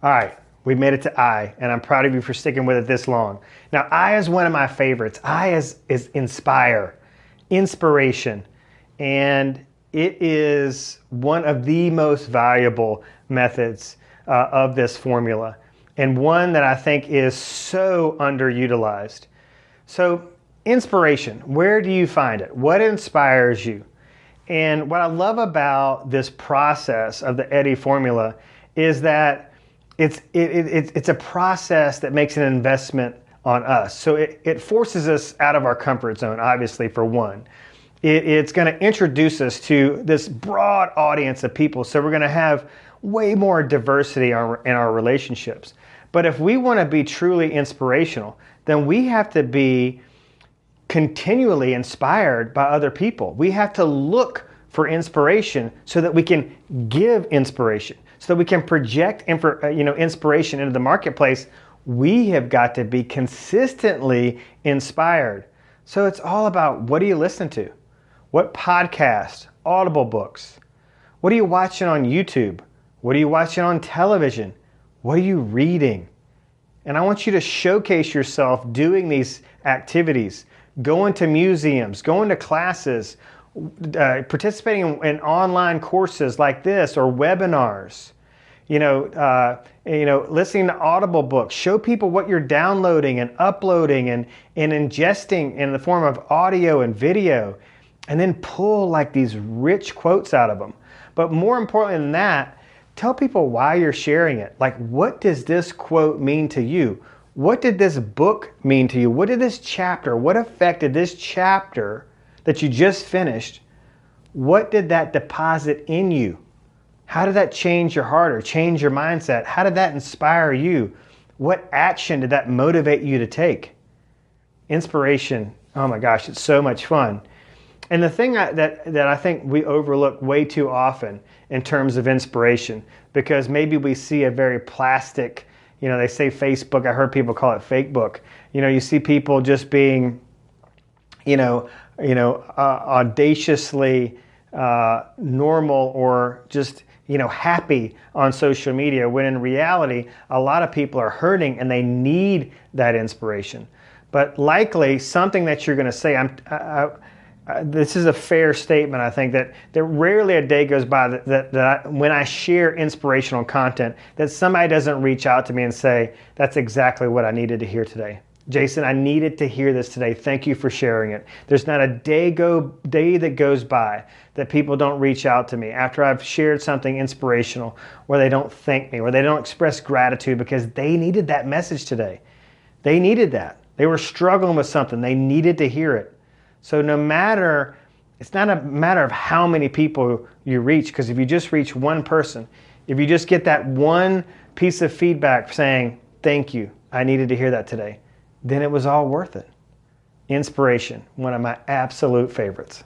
All right, we made it to I, and I'm proud of you for sticking with it this long. Now, I is one of my favorites. I is inspire, inspiration, and it is one of the most valuable methods of this formula, and one that I think is so underutilized. So, inspiration, where do you find it? What inspires you? And what I love about this process of the Eddie formula is that it's a process that makes an investment on us. So it forces us out of our comfort zone, obviously, for one. It's going to introduce us to this broad audience of people. So we're going to have way more diversity in our relationships. But if we want to be truly inspirational, then we have to be continually inspired by other people. We have to look for inspiration so that we can give inspiration, so that we can project inspiration into the marketplace. We have got to be consistently inspired. So it's all about, what do you listen to? What podcasts, Audible books? What are you watching on YouTube? What are you watching on television? What are you reading? And I want you to showcase yourself doing these activities, going to museums, going to classes, participating in online courses like this or webinars. Listening to Audible books. Show people what you're downloading and uploading and ingesting in the form of audio and video, and then pull like these rich quotes out of them. But more importantly than that, tell people why you're sharing it. Like, what does this quote mean to you? What did this book mean to you? What did this chapter, what affected this chapter that you just finished? What did that deposit in you? How did that change your heart or change your mindset? How did that inspire you? What action did that motivate you to take? Inspiration, oh my gosh, it's so much fun. And the thing that I think we overlook way too often in terms of inspiration, because maybe we see a very plastic, they say Facebook, I heard people call it fake book. You see people just being, audaciously normal or just, happy on social media, when in reality, a lot of people are hurting and they need that inspiration. But likely something that you're going to say, this is a fair statement, I think, that rarely a day goes by that when I share inspirational content, that somebody doesn't reach out to me and say, that's exactly what I needed to hear today. Jason, I needed to hear this today. Thank you for sharing it. There's not a day that goes by that people don't reach out to me after I've shared something inspirational, where they don't thank me, or they don't express gratitude because they needed that message today. They needed that. They were struggling with something. They needed to hear it. So it's not a matter of how many people you reach, because if you just reach one person, if you just get that one piece of feedback saying, thank you, I needed to hear that today, then it was all worth it. Inspiration, one of my absolute favorites.